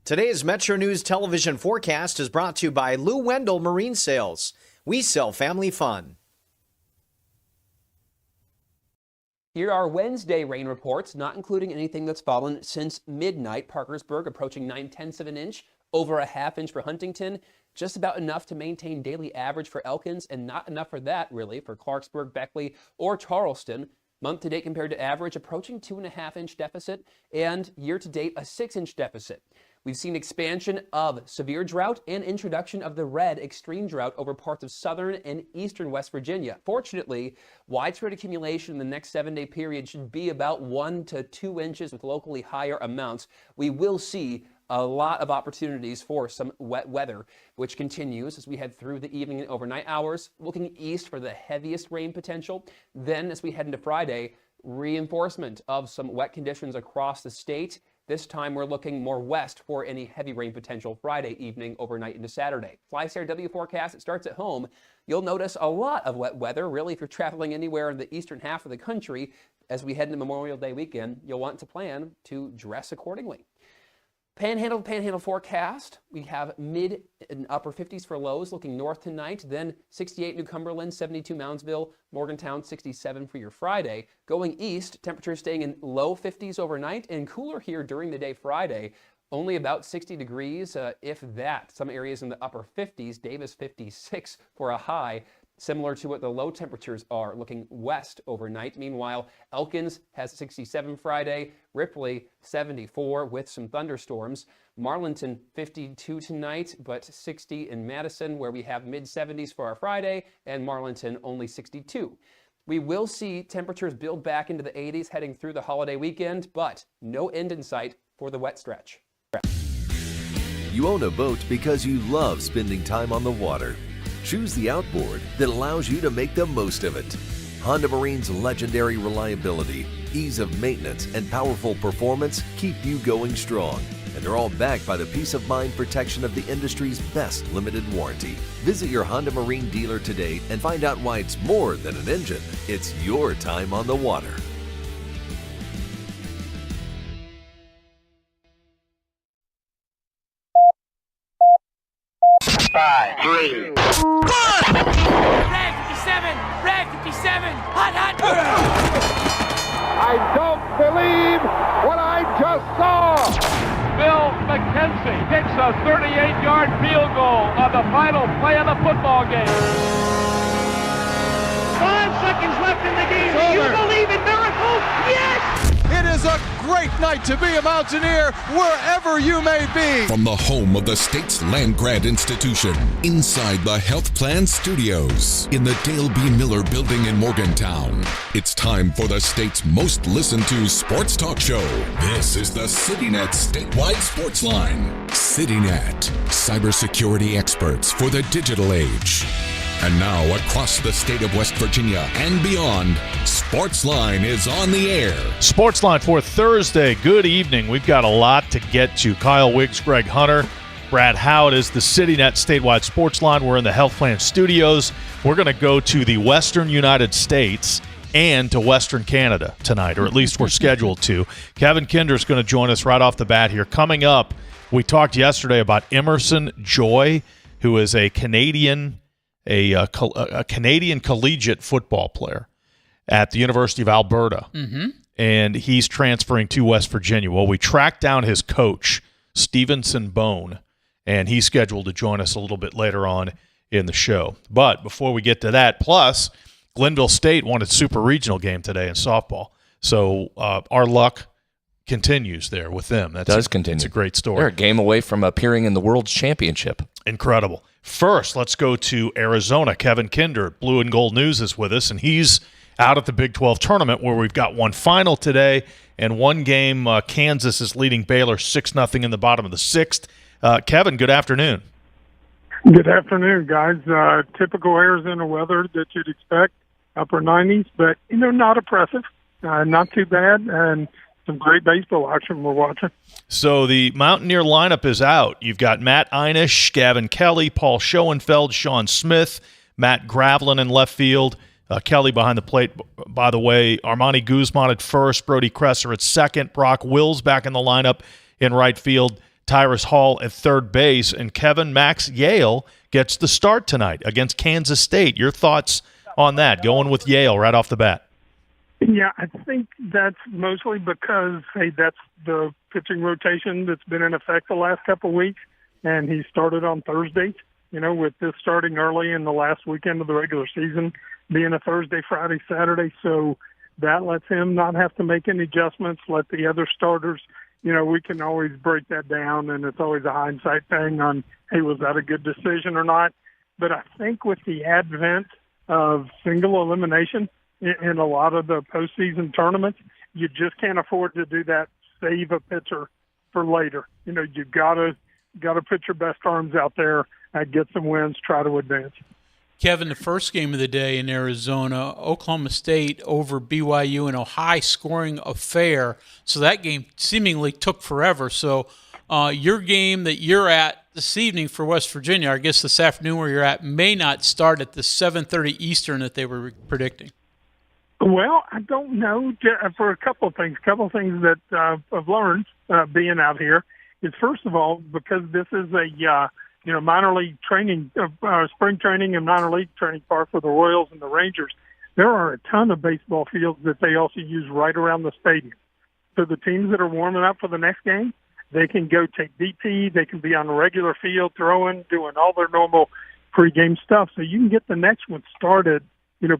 Today's MetroNews television forecast is brought to you by Lou Wendell Marine Sales. We sell family fun. Here are Wednesday rain reports, not including anything that's fallen since midnight. Parkersburg approaching 9/10 of an inch, over a ½ inch for Huntington, just about enough to maintain daily average for Elkins, and not enough for that, really, for Clarksburg, Beckley, or Charleston. Month to date compared to average, approaching 2.5 inch deficit, and year to date, a 6 inch deficit. We've seen expansion of severe drought and introduction of the red extreme drought over parts of southern and eastern West Virginia. Fortunately, widespread accumulation in the next 7-day period should be about 1 to 2 inches with locally higher amounts. We will see a lot of opportunities for some wet weather, which continues as we head through the evening and overnight hours, looking east for the heaviest rain potential. Then as we head into Friday, reinforcement of some wet conditions across the state. This time we're looking more west for any heavy rain potential Friday evening, overnight into Saturday. FlySair forecast, it starts at home. You'll notice a lot of wet weather, really, if you're traveling anywhere in the eastern half of the country. As we head into Memorial Day weekend, you'll want to plan to dress accordingly. Panhandle forecast. We have mid and upper 50s for lows, looking north tonight. Then 68 New Cumberland, 72 Moundsville, Morgantown 67 for your Friday. Going east, temperatures staying in low 50s overnight and cooler here during the day Friday. Only about 60 degrees, if that. Some areas in the upper 50s. Davis 56 for a high. Similar to what the low temperatures are, looking west overnight. Meanwhile, Elkins has 67 Friday, Ripley 74 with some thunderstorms. Marlinton 52 tonight, but 60 in Madison, where we have mid-70s for our Friday, and Marlinton only 62. We will see temperatures build back into the 80s heading through the holiday weekend, but no end in sight for the wet stretch. You own a boat because you love spending time on the water. Choose the outboard that allows you to make the most of it. Honda Marine's legendary reliability, ease of maintenance, and powerful performance keep you going strong. And they're all backed by the peace of mind protection of the industry's best limited warranty. Visit your Honda Marine dealer today and find out why it's more than an engine. It's your time on the water. 5, 3, 1. Red 57, Red 57, hot. I don't believe what I just saw. Bill McKenzie hits a 38-yard field goal on the final play of the football game. 5 seconds left in the game. Do you believe in miracles? Yes! It is a great night to be a Mountaineer wherever you may be. From the home of the state's land-grant institution, inside the Health Plan Studios, in the Dale B. Miller Building in Morgantown, it's time for the state's most listened-to sports talk show. This is the CityNet Statewide Sportsline. CityNet, cybersecurity experts for the digital age. And now, across the state of West Virginia and beyond, Sportsline is on the air. Sportsline for Thursday. Good evening. We've got a lot to get to. Kyle Wiggs, Greg Hunter, Brad Howard is the CityNet Statewide Sportsline. We're in the Health Plan Studios. We're going to go to the Western United States and to Western Canada tonight, or at least we're scheduled to. Kevin Kinder's going to join us right off the bat here. Coming up, we talked yesterday about Emerson Joy, who is a Canadian collegiate football player at the University of Alberta, and he's transferring to West Virginia. Well, we tracked down his coach, Stevenson Bone, and he's scheduled to join us a little bit later on in the show. But before we get to that, plus Glenville State won its super regional game today in softball, so our luck continues there with them. It does continue. It's a great story. They're a game away from appearing in the World Championship. Incredible. First, let's go to Arizona. Kevin Kinder at Blue and Gold News is with us, and he's out at the Big 12 tournament where we've got one final today and one game. Kansas is leading Baylor 6-0 in the bottom of the sixth. Kevin, good afternoon. Good afternoon, guys. Typical Arizona weather that you'd expect, upper 90s, but, not oppressive, not too bad, and some great baseball action we're watching. So the Mountaineer lineup is out. You've got Matt Einish, Gavin Kelly, Paul Schoenfeld, Sean Smith, Matt Gravlin in left field, Kelly behind the plate, by the way, Armani Guzman at first, Brody Kresser at second, Brock Wills back in the lineup in right field, Tyrus Hall at third base, and Kevin Max Yale gets the start tonight against Kansas State. Your thoughts on that, going with Yale right off the bat? Yeah, I think that's mostly because, hey, that's the pitching rotation that's been in effect the last couple of weeks, and he started on Thursdays, with this starting early in the last weekend of the regular season, being a Thursday, Friday, Saturday. So that lets him not have to make any adjustments, let the other starters, we can always break that down, and it's always a hindsight thing on, hey, was that a good decision or not? But I think with the advent of single elimination in a lot of the postseason tournaments, you just can't afford to do that, save a pitcher for later. You've got to put your best arms out there and get some wins, try to advance. Kevin, the first game of the day in Arizona, Oklahoma State over BYU in a high-scoring affair. So that game seemingly took forever. So your game that you're at this evening for West Virginia, I guess this afternoon where you're at, may not start at the 7:30 Eastern that they were predicting. Well, I don't know, for a couple of things. That I've learned being out here is, first of all, because this is a minor league training, spring training and minor league training park for the Royals and the Rangers, there are a ton of baseball fields that they also use right around the stadium. So the teams that are warming up for the next game, they can go take BP, they can be on a regular field throwing, doing all their normal pregame stuff. So you can get the next one started,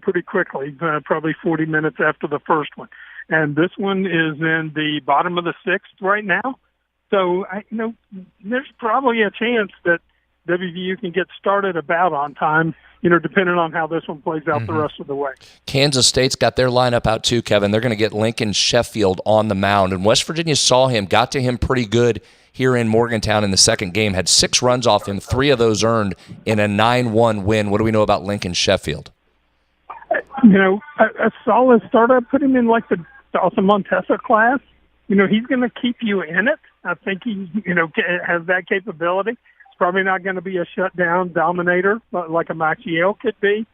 pretty quickly, probably 40 minutes after the first one. And this one is in the bottom of the sixth right now. So, there's probably a chance that WVU can get started about on time, depending on how this one plays out the rest of the way. Kansas State's got their lineup out too, Kevin. They're going to get Lincoln Sheffield on the mound. And West Virginia saw him, got to him pretty good here in Morgantown in the second game, had 6 runs off him, 3 of those earned in a 9-1 win. What do we know about Lincoln Sheffield? A solid startup, put him in like the Dawson Montesa class. He's going to keep you in it. I think he, has that capability. It's probably not going to be a shutdown dominator like a Max Yale could be.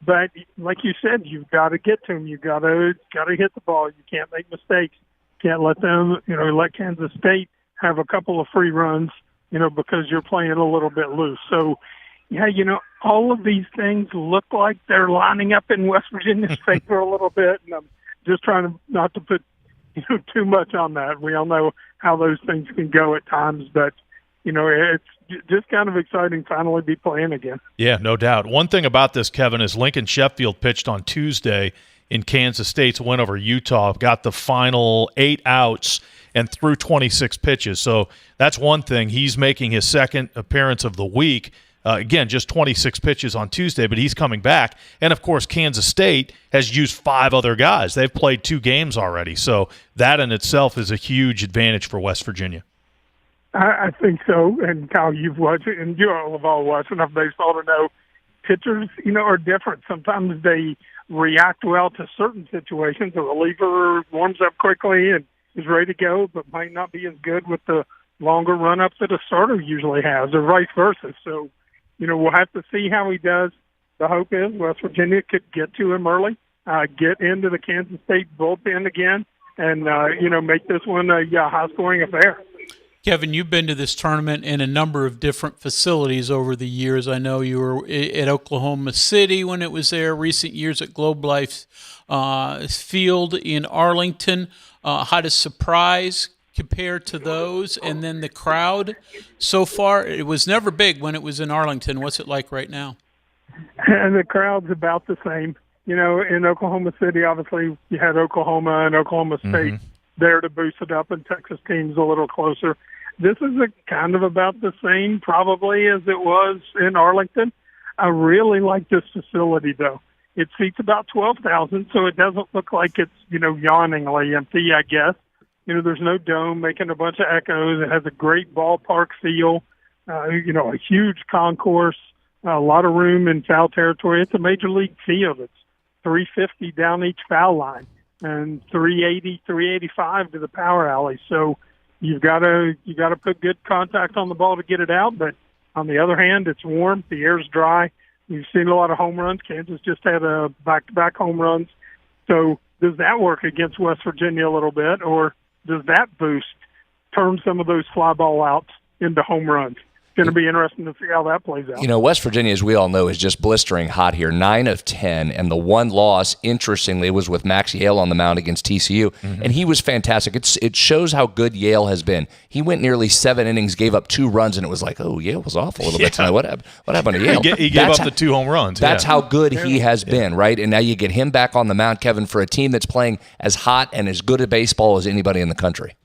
But like you said, you've got to get to him. You've got to hit the ball. You can't make mistakes. Can't let them, let Kansas State have a couple of free runs, because you're playing a little bit loose. So, yeah, all of these things look like they're lining up in West Virginia's favor a little bit, and I'm just trying not to put too much on that. We all know how those things can go at times, but it's just kind of exciting finally be playing again. Yeah, no doubt. One thing about this, Kevin, is Lincoln Sheffield pitched on Tuesday in Kansas State's win over Utah, got the final 8 outs and threw 26 pitches. So that's one thing. He's making his second appearance of the week. Again, just 26 pitches on Tuesday, but he's coming back. And, of course, Kansas State has used 5 other guys. They've played 2 games already. So that in itself is a huge advantage for West Virginia. I think so. And, Kyle, you've watched it, and you all have all watched enough baseball to know pitchers, are different. Sometimes they react well to certain situations. A reliever warms up quickly and is ready to go, but might not be as good with the longer run-ups that a starter usually has, or vice versa. So, we'll have to see how he does. The hope is West Virginia could get to him early, get into the Kansas State bullpen again, and, make this one a high-scoring affair. Kevin, you've been to this tournament in a number of different facilities over the years. I know you were at Oklahoma City when it was there, recent years at Globe Life Field in Arlington. How does surprise compare to those? And then the crowd so far, it was never big when it was in Arlington. What's it like right now? And the crowd's about the same. In Oklahoma City, obviously, you had Oklahoma and Oklahoma State there to boost it up, and Texas teams a little closer. This is kind of about the same, probably, as it was in Arlington. I really like this facility, though. It seats about 12,000, so it doesn't look like it's, yawningly empty, I guess. There's no dome making a bunch of echoes. It has a great ballpark feel, a huge concourse, a lot of room in foul territory. It's a major league field. It's 350 down each foul line and 380, 385 to the power alley. So you got to put good contact on the ball to get it out. But on the other hand, it's warm. The air's dry. You've seen a lot of home runs. Kansas just had a back-to-back home runs. So does that work against West Virginia a little bit, or does that boost, turn some of those fly ball outs into home runs. It's going to be interesting to see how that plays out. You know, West Virginia, as we all know, is just blistering hot here. 9 of 10, and the one loss, interestingly, was with Max Yale on the mound against TCU, and he was fantastic. It shows how good Yale has been. He went nearly 7 innings, gave up 2 runs, and it was like, oh, Yale was awful a little bit tonight. What happened to Yale? He gave up the 2 home runs. That's how good he has been, right? And now you get him back on the mound, Kevin, for a team that's playing as hot and as good at baseball as anybody in the country.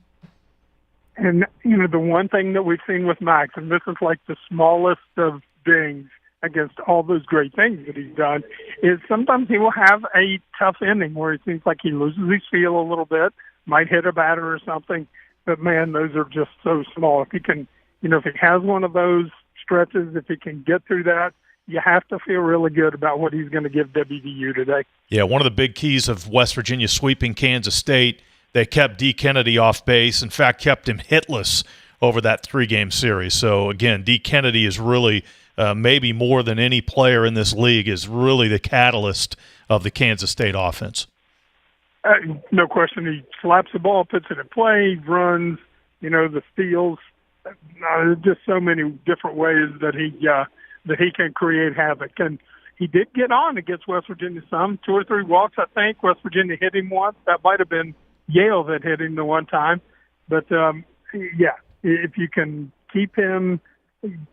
And, you know, the one thing that we've seen with Max, and this is like the smallest of things against all those great things that he's done, is sometimes he will have a tough inning where it seems like he loses his feel a little bit, might hit a batter or something. But, man, those are just so small. If he can, you know, if he has one of those stretches, if he can get through that, you have to feel really good about what he's going to give WVU today. Yeah, one of the big keys of West Virginia sweeping Kansas State, they kept D. Kennedy off base. In fact, kept him hitless over that 3-game series. So, again, D. Kennedy is really, maybe more than any player in this league, is really the catalyst of the Kansas State offense. No question. He slaps the ball, puts it in play, runs, you know, the steals. Just so many different ways that he can create havoc. And he did get on against West Virginia some, 2 or 3 walks, I think. West Virginia hit him once. That might have been Yale that hit him the one time. But, yeah, if you can keep him,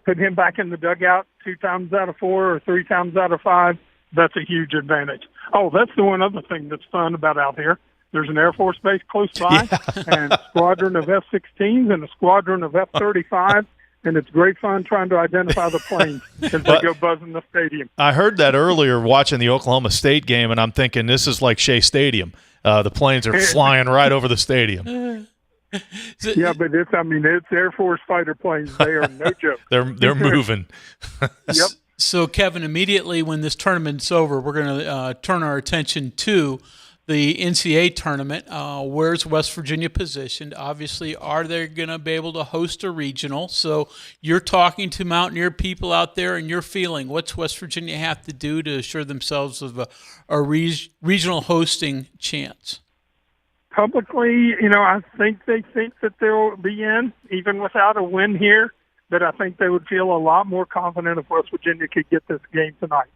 put him back in the dugout 2 times out of 4 or 3 times out of 5, that's a huge advantage. Oh, that's the one other thing that's fun about out here. There's an Air Force base close by, and a squadron of F-16s and a squadron of F-35, and it's great fun trying to identify the planes as they go buzzing the stadium. I heard that earlier watching the Oklahoma State game, and I'm thinking this is like Shea Stadium. The planes are flying right over the stadium. Yeah, but it's Air Force fighter planes. They are no joke. They're moving. Yep. So, Kevin, immediately when this tournament's over, we're going to turn our attention to the NCAA tournament. Where's West Virginia positioned? Obviously, are they going to be able to host a regional? So you're talking to Mountaineer people out there, and you're feeling, what's West Virginia have to do to assure themselves of a regional hosting chance? Publicly, you know, I think they think that they'll be in, even without a win here. But I think they would feel a lot more confident if West Virginia could get this game tonight.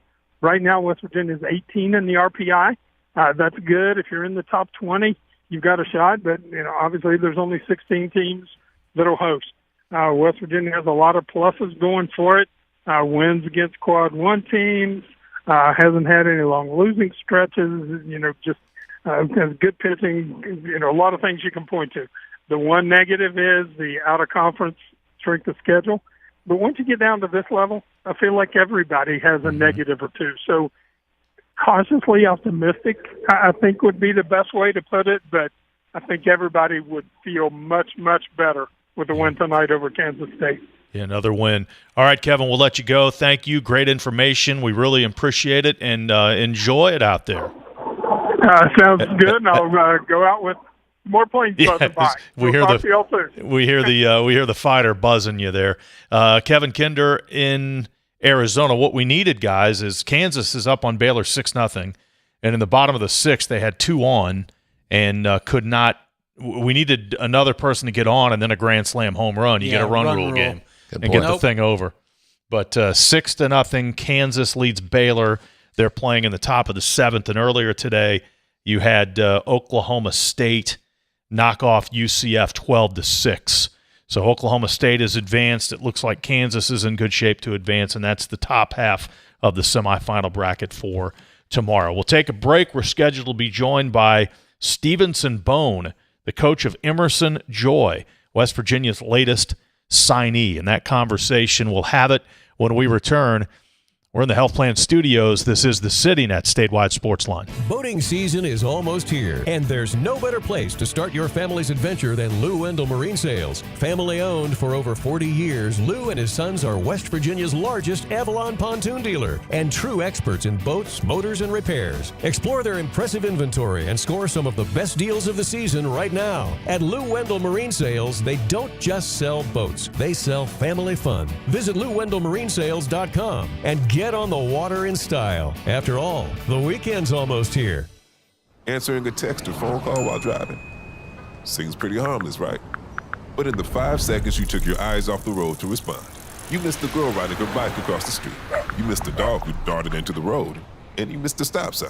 Right now, West Virginia is 18 in the RPI. That's good. If you're in the top 20, you've got a shot. But, you know, obviously there's only 16 teams that will host. West Virginia has a lot of pluses going for it. Wins against Quad 1 teams. Hasn't had any long losing stretches. You know, just has good pitching. You know, a lot of things you can point to. The one negative is the out-of-conference strength of schedule. But once you get down to this level, I feel like everybody has a negative or two. So, cautiously optimistic, I think, would be the best way to put it, but I think everybody would feel much, much better with a win tonight over Kansas State. Yeah, another win. All right, Kevin, we'll let you go. Thank you. Great information. We really appreciate it, and enjoy it out there. Sounds good, and I'll go out with more planes buzzing by. We hear the fighter buzzing you there. Kevin Kinder in Arizona. What we needed, guys, is Kansas is up on Baylor 6-0, and in the bottom of the 6th they had 2 on and could not. We needed another person to get on and then a grand slam home run. You get a run rule game and get the thing over. But 6-0, Kansas leads Baylor. They're playing in the top of the 7th, and earlier today you had Oklahoma State knock off UCF 12-6. So Oklahoma State is advanced. It looks like Kansas is in good shape to advance, and that's the top half of the semifinal bracket for tomorrow. We'll take a break. We're scheduled to be joined by Stevenson Bone, the coach of Emerson Joy, West Virginia's latest signee. And that conversation, we'll have it when we return. We're in the Health Plan Studios. This is the CityNet Statewide Sportsline. Boating season is almost here, and there's no better place to start your family's adventure than Lou Wendell Marine Sales. Family owned for over 40 years, Lou and his sons are West Virginia's largest Avalon pontoon dealer and true experts in boats, motors, and repairs. Explore their impressive inventory and score some of the best deals of the season right now. At Lou Wendell Marine Sales, they don't just sell boats, they sell family fun. Visit LouWendellMarineSales.com and get on the water in style. After all, the weekend's almost here. Answering a text or phone call while driving seems pretty harmless, right? But in the 5 seconds you took your eyes off the road to respond, you missed the girl riding her bike across the street. You missed the dog who darted into the road. And you missed the stop sign.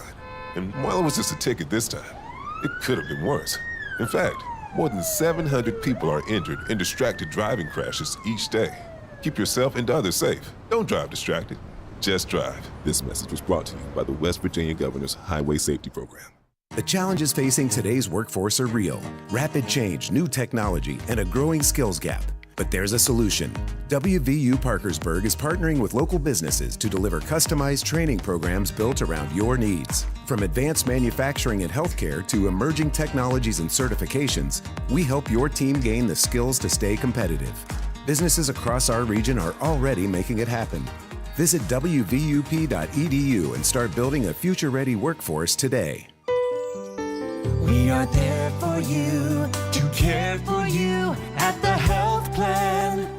And while it was just a ticket this time, it could have been worse. In fact, more than 700 people are injured in distracted driving crashes each day. Keep yourself and others safe. Don't drive distracted. Just drive. This message was brought to you by the West Virginia Governor's Highway Safety Program. The challenges facing today's workforce are real. Rapid change, new technology, and a growing skills gap. But there's a solution. WVU Parkersburg is partnering with local businesses to deliver customized training programs built around your needs. From advanced manufacturing and healthcare to emerging technologies and certifications, we help your team gain the skills to stay competitive. Businesses across our region are already making it happen. Visit WVUP.edu and start building a future-ready workforce today. We are there for you, to care for you at the health plan.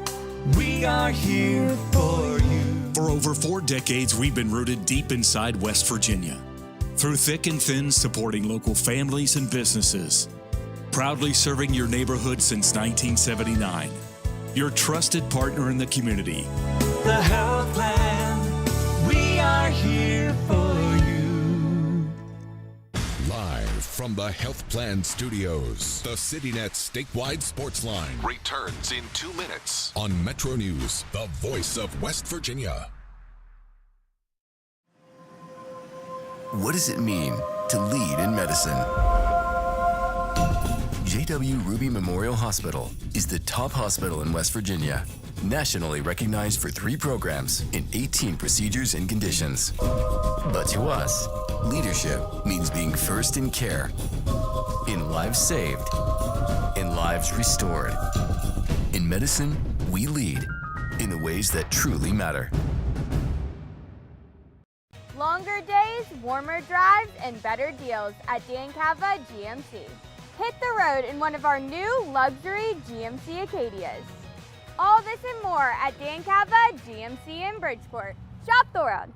We are here for you. For over 4 decades, we've been rooted deep inside West Virginia. Through thick and thin, supporting local families and businesses. Proudly serving your neighborhood since 1979. Your trusted partner in the community. The health plan, we are here for you. Live from the Health Plan Studios, the CityNet statewide Sportsline Returns in 2 minutes. on MetroNews, the voice of West Virginia. What does it mean to lead in medicine? J.W. Ruby Memorial Hospital is the top hospital in West Virginia, nationally recognized for 3 programs in 18 procedures and conditions. But to us, leadership means being first in care, in lives saved, in lives restored. In medicine, we lead in the ways that truly matter. Longer days, warmer drives, and better deals at Dan Cava GMC. Hit the road in one of our new luxury GMC Acadias. All this and more at Dan Cava GMC in Bridgeport. Shop the road.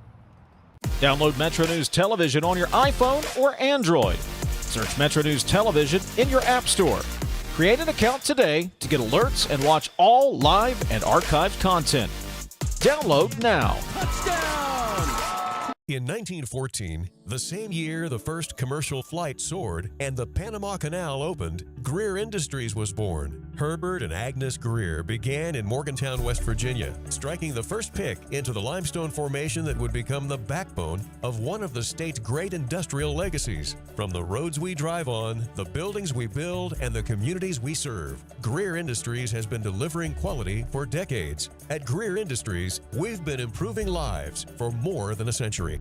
Download MetroNews Television on your iPhone or Android. Search MetroNews Television in your app store. Create an account today to get alerts and watch all live and archived content. Download now. In 1914, the same year the first commercial flight soared and the Panama Canal opened, Greer Industries was born. Herbert and Agnes Greer began in Morgantown, West Virginia, striking the first pick into the limestone formation that would become the backbone of one of the state's great industrial legacies. From the roads we drive on, the buildings we build, and the communities we serve, Greer Industries has been delivering quality for decades. At Greer Industries, we've been improving lives for more than a century.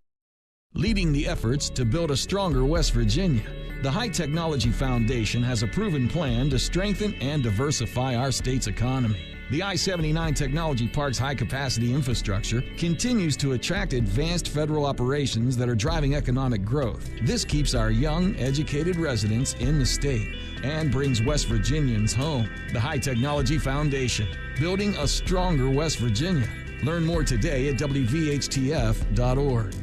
Leading the efforts to build a stronger West Virginia, the High Technology Foundation has a proven plan to strengthen and diversify our state's economy. The I-79 Technology Park's high-capacity infrastructure continues to attract advanced federal operations that are driving economic growth. This keeps our young, educated residents in the state and brings West Virginians home. The High Technology Foundation, building a stronger West Virginia. Learn more today at WVHTF.org.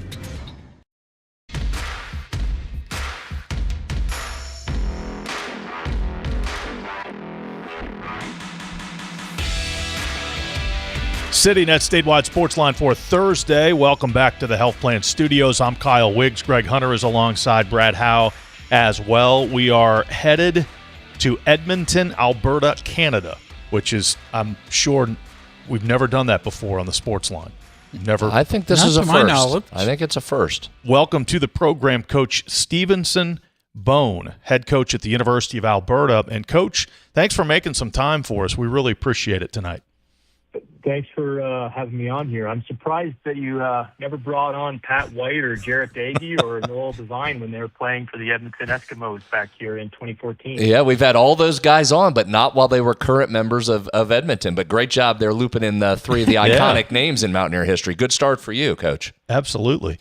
CityNet statewide Sportsline for Thursday. Welcome back to the Health Plan Studios. I'm Kyle Wiggs. Greg Hunter is alongside Brad Howe as well. We are headed to Edmonton, Alberta, Canada, which is, I'm sure, we've never done that before on the Sportsline. Never. I think this is a first. I think it's a first. Welcome to the program, Coach Stevenson Bone, head coach at the University of Alberta. And, Coach, thanks for making some time for us. We really appreciate it tonight. Thanks for having me on here. I'm surprised that you never brought on Pat White or Jarrett Dagey or Noel Devine when they were playing for the Edmonton Eskimos back here in 2014. Yeah, we've had all those guys on, but not while they were current members of Edmonton. But great job there looping in 3 of the iconic names in Mountaineer history. Good start for you, Coach. Absolutely.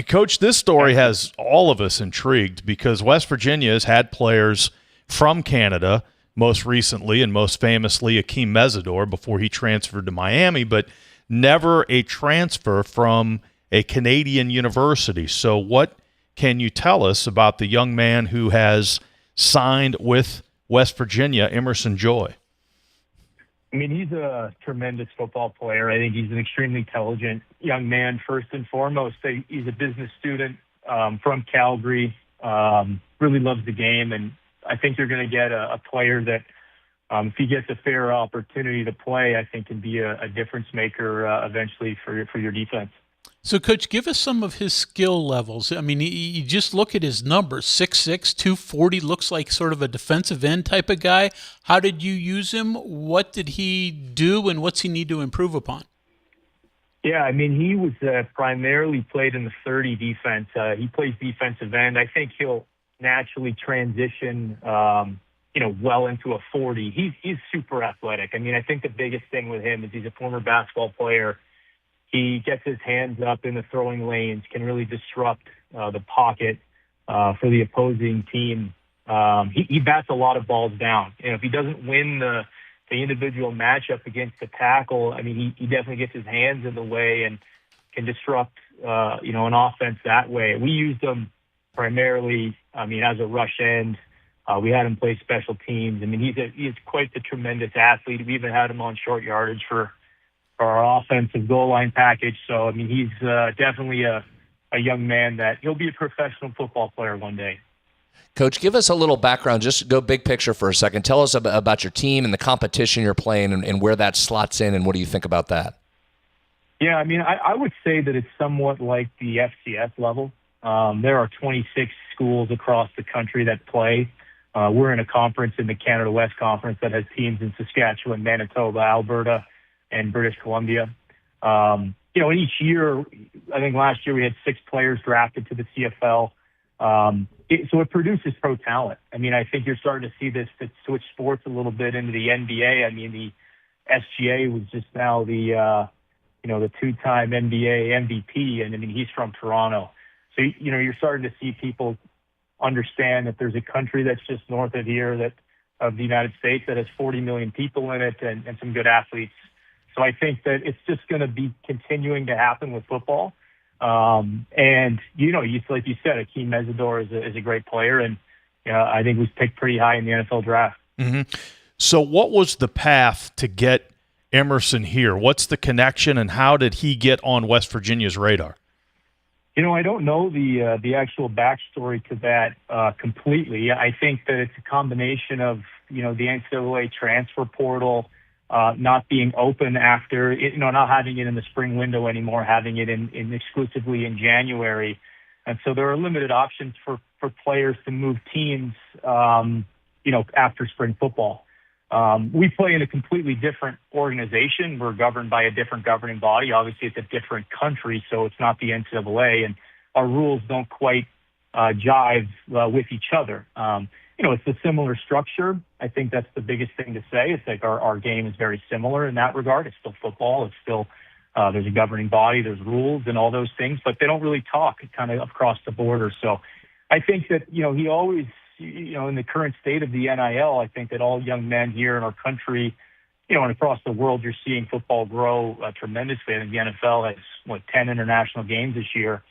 Coach, this story has all of us intrigued because West Virginia has had players from Canada, most recently and most famously Akeem Mesidor before he transferred to Miami, but never a transfer from a Canadian university. So what can you tell us about the young man who has signed with West Virginia, Emerson Joy? I mean, he's a tremendous football player. I think he's an extremely intelligent young man, first and foremost. He's a business student from Calgary, really loves the game, and I think you're going to get a player that, if he gets a fair opportunity to play, I think can be a difference maker eventually for your defense. So, Coach, give us some of his skill levels. I mean, you just look at his numbers, 6'6", 240, looks like sort of a defensive end type of guy. How did you use him? What did he do, and what's he need to improve upon? Yeah, I mean, he was primarily played in the 30 defense. He plays defensive end. I think he'll naturally transition, well into a 40. He's super athletic. I mean, I think the biggest thing with him is he's a former basketball player. He gets his hands up in the throwing lanes, can really disrupt the pocket for the opposing team. He bats a lot of balls down. If he doesn't win the individual matchup against the tackle, I mean, he definitely gets his hands in the way and can disrupt, an offense that way. We used him primarily, as a rush end. We had him play special teams. I mean, he's quite the tremendous athlete. We even had him on short yardage for our offensive goal line package. So, I mean, he's definitely a young man that he'll be a professional football player one day. Coach, give us a little background. Just go big picture for a second. Tell us about your team and the competition you're playing and where that slots in, and what do you think about that? Yeah, I mean, I would say that it's somewhat like the FCS level. There are 26 schools across the country that play. We're in a conference in the Canada West Conference that has teams in Saskatchewan, Manitoba, Alberta, and British Columbia. Each year, I think last year we had 6 players drafted to the CFL. So it produces pro talent. I mean, I think you're starting to see this switch sports a little bit into the NBA. I mean, the SGA was just now the two-time NBA MVP, and I mean, he's from Toronto. So, you're starting to see people understand that there's a country that's just north of here of the United States that has 40 million people in it and some good athletes. So I think that it's just going to be continuing to happen with football. Like you said, Akeem Mesidor is a great player, and I think was picked pretty high in the NFL draft. Mm-hmm. So what was the path to get Emerson here? What's the connection, and how did he get on West Virginia's radar? I don't know the actual backstory to that completely. I think that it's a combination of, the NCAA transfer portal not being open after, not having it in the spring window anymore, having it in exclusively in January. And so there are limited options for players to move teams, after spring football. We play in a completely different organization. We're governed by a different governing body. Obviously, it's a different country, so it's not the NCAA, and our rules don't quite jive with each other. It's a similar structure. I think that's the biggest thing to say. It's like our game is very similar in that regard. It's still football. It's still there's a governing body, there's rules and all those things, but they don't really talk kind of across the border. So I think that, he always, in the current state of the NIL, I think that all young men here in our country, and across the world, you're seeing football grow tremendously. I think the NFL has, 10 international games this year.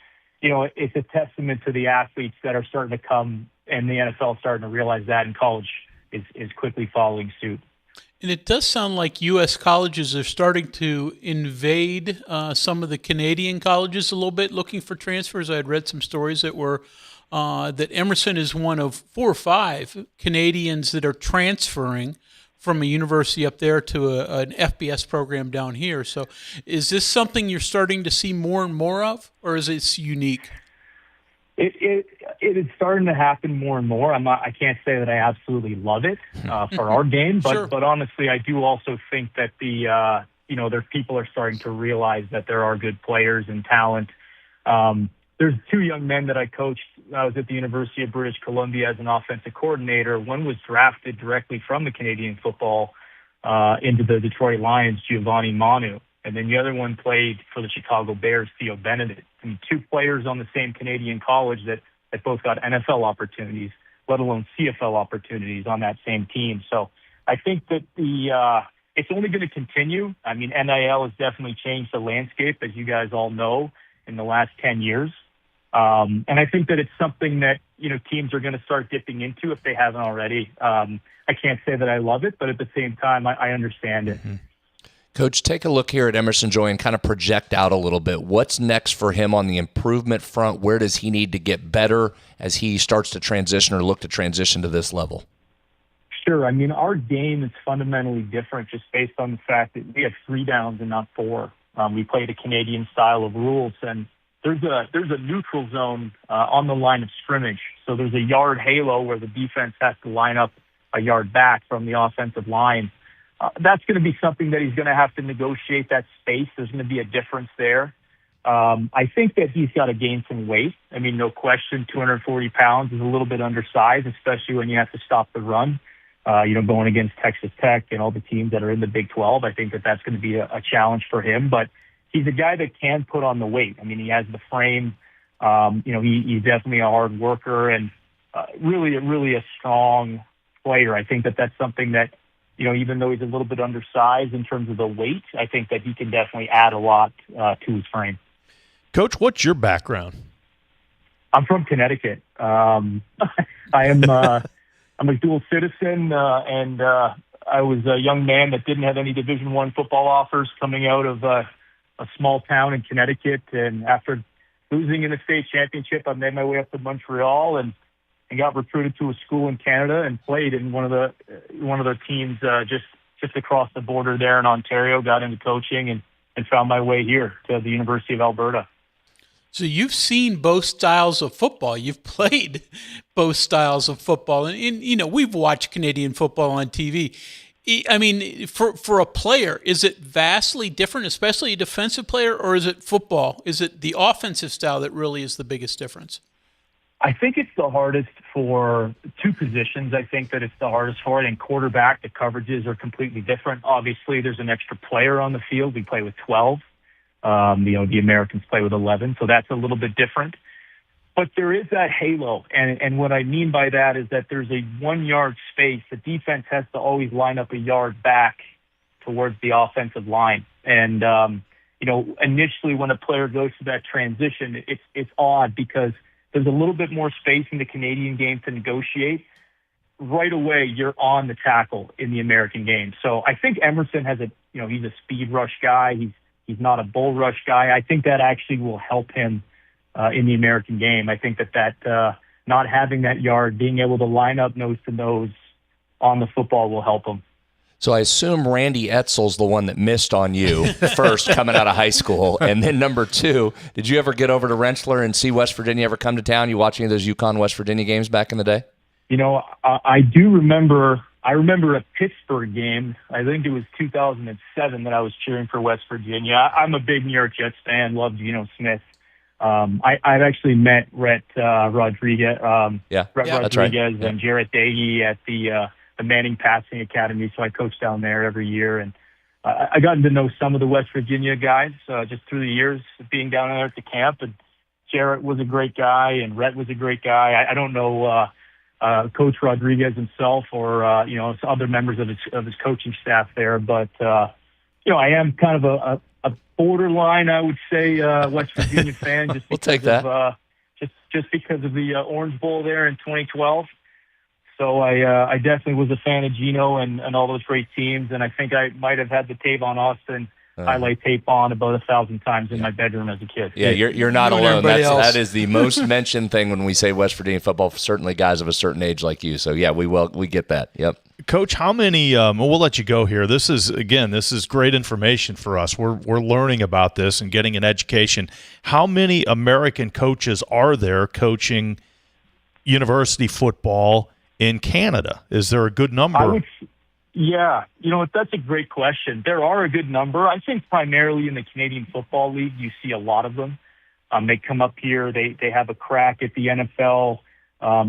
It's a testament to the athletes that are starting to come, and the NFL starting to realize that, and college is quickly following suit. And it does sound like U.S. colleges are starting to invade some of the Canadian colleges a little bit, looking for transfers. I had read some stories that were that Emerson is one of 4 or 5 Canadians that are transferring from a university up there to an FBS program down here. So is this something you're starting to see more and more of, or is it unique? It is starting to happen more and more. I can't say that I absolutely love it for our game, but Sure. But honestly, I do also think that their people are starting to realize that there are good players and talent. There's 2 young men that I coached. I was at the University of British Columbia as an offensive coordinator. One was drafted directly from the Canadian football into the Detroit Lions, Giovanni Manu. And then the other one played for the Chicago Bears, Theo Benedict. I mean, 2 players on the same Canadian college that both got NFL opportunities, let alone CFL opportunities on that same team. So I think that it's only going to continue. I mean, NIL has definitely changed the landscape, as you guys all know, in the last 10 years. And I think that it's something that, teams are going to start dipping into if they haven't already. I can't say that I love it, but at the same time, I understand it. Mm-hmm. Coach, take a look here at Emerson Joy and kind of project out a little bit. What's next for him on the improvement front? Where does he need to get better as he starts to transition or look to transition to this level? Sure. I mean, our game is fundamentally different just based on the fact that we have 3 downs and not 4. We played a Canadian style of rules, and there's a neutral zone on the line of scrimmage. So there's a yard halo where the defense has to line up a yard back from the offensive line. That's going to be something that he's going to have to negotiate that space. There's going to be a difference there. I think that he's got to gain some weight. I mean, no question, 240 pounds is a little bit undersized, especially when you have to stop the run. Going against Texas Tech and all the teams that are in the Big 12, I think that that's going to be a challenge for him. But he's a guy that can put on the weight. I mean, he has the frame. He's definitely a hard worker and really a strong player. I think that that's something that, even though he's a little bit undersized in terms of the weight, I think that he can definitely add a lot to his frame. Coach, what's your background? I'm from Connecticut. I'm a dual citizen, and I was a young man that didn't have any Division I football offers coming out of a small town in Connecticut. And after losing in the state championship, I made my way up to Montreal and got recruited to a school in Canada and played in one of their teams just across the border there in Ontario. Got into coaching and found my way here to the University of Alberta. So you've seen both styles of football. You've played both styles of football. And we've watched Canadian football on TV. I mean, for a player, is it vastly different, especially a defensive player, or is it football? Is it the offensive style that really is the biggest difference? I think it's the hardest for 2 positions. I think that it's the hardest for it. In quarterback, the coverages are completely different. Obviously, there's an extra player on the field. We play with 12. The Americans play with 11, so that's a little bit different. But there is that halo, and what I mean by that is that there's a 1-yard space. The defense has to always line up a yard back towards the offensive line. And, initially when a player goes to that transition, it's odd because there's a little bit more space in the Canadian game to negotiate. Right away, you're on the tackle in the American game. So I think Emerson has he's a speed rush guy. He's not a bull rush guy. I think that actually will help him in the American game. I think that not having that yard, being able to line up nose to nose on the football will help him. So I assume Randy Etzel's the one that missed on you first coming out of high school. And then number 2, did you ever get over to Rensselaer and see West Virginia ever come to town? You watching those UConn-West Virginia games back in the day? I do remember. I remember a Pittsburgh game. I think it was 2007 that I was cheering for West Virginia. I'm a big New York Jets fan. Loved Geno Smith. I've actually met Rhett Rodriguez, Rodriguez right. And Jarrett Dagey at the Manning Passing Academy. So I coach down there every year, and I gotten to know some of the West Virginia guys just through the years of being down there at the camp. And Jarrett was a great guy, and Rhett was a great guy. I don't know Coach Rodriguez himself or other members of his coaching staff there, but I am kind of a borderline, I would say, West Virginia fan. Just we'll take that. Just because of the Orange Bowl there in 2012. So I definitely was a fan of Geno and all those great teams, and I think I might have had the Tavon Austin highlight tape on about 1,000 times in my bedroom as a kid. Yeah, you're not alone. That is the most mentioned thing when we say West Virginia football, certainly guys of a certain age like you. So, yeah, we get that. Yep. Coach, how many we'll let you go here. This is great information for us. We're learning about this and getting an education. How many American coaches are there coaching university football in Canada? Is there a good number? Yeah, that's a great question. There are a good number. I think primarily in the Canadian Football League, you see a lot of them. They come up here. They have a crack at the NFL.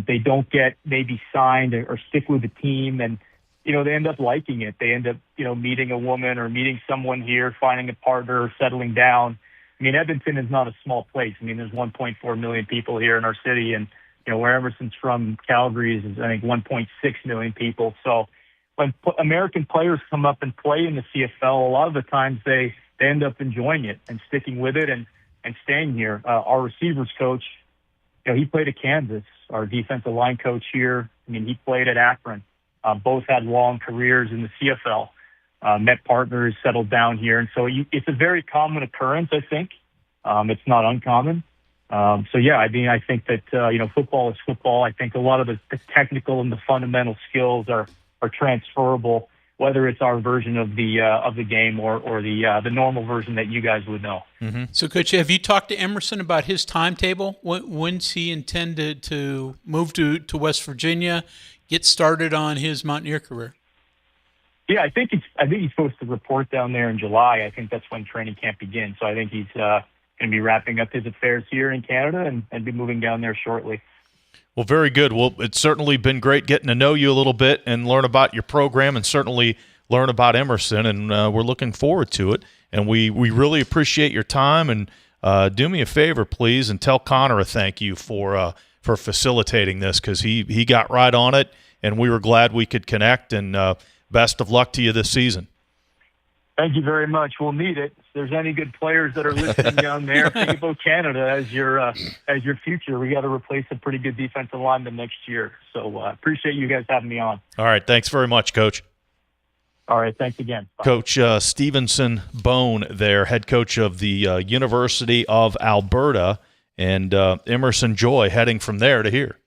They don't get maybe signed or stick with the team, and they end up liking it. They end up meeting a woman or meeting someone here, finding a partner, settling down. I mean, Edmonton is not a small place. I mean, there's 1.4 million people here in our city, and where Emerson's from, Calgary is I think 1.6 million people. So when American players come up and play in the CFL, a lot of the times they end up enjoying it and sticking with it and staying here. Our receivers coach, he played at Kansas, our defensive line coach here. I mean, he played at Akron. Both had long careers in the CFL. Met partners, settled down here. And so it's a very common occurrence, I think. It's not uncommon. So, yeah, I mean, I think that, football is football. I think a lot of the technical and the fundamental skills are transferable, whether it's our version of the game or the normal version that you guys would know. Mm-hmm. So, Coach, have you talked to Emerson about his timetable? When's he intended to move to West Virginia, get started on his Mountaineer career? Yeah, I think he's supposed to report down there in July. I think that's when training camp begins. So I think he's going to be wrapping up his affairs here in Canada and be moving down there shortly. Well, very good. Well, it's certainly been great getting to know you a little bit and learn about your program and certainly learn about Emerson, and we're looking forward to it. And we really appreciate your time. And do me a favor, please, and tell Connor a thank you for facilitating this, because he got right on it, and we were glad we could connect. And best of luck to you this season. Thank you very much. We'll need it. If there's any good players that are listening down there, think about Canada as your future. We got to replace a pretty good defensive lineman next year. So appreciate you guys having me on. All right. Thanks very much, Coach. All right. Thanks again. Bye. Coach Stevenson Bone there, head coach of the University of Alberta, and Emerson Joy heading from there to here.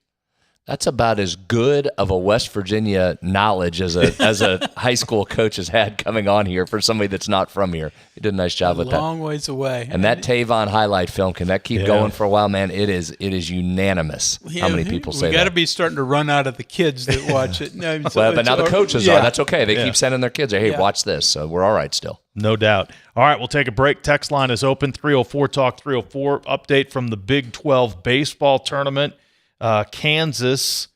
That's about as good of a West Virginia knowledge as a high school coach has had coming on here for somebody that's not from here. He did a nice job with that. A long ways away. And that Tavon highlight film, can that keep going for a while, man? It is unanimous how many people say that. We got to be starting to run out of the kids that watch it. No, but now the coaches are. That's okay. They keep sending their kids, hey, watch this. So we're all right still. No doubt. All right, we'll take a break. Text line is open, 304-TALK 304. Update from the Big 12 baseball tournament. Kansas,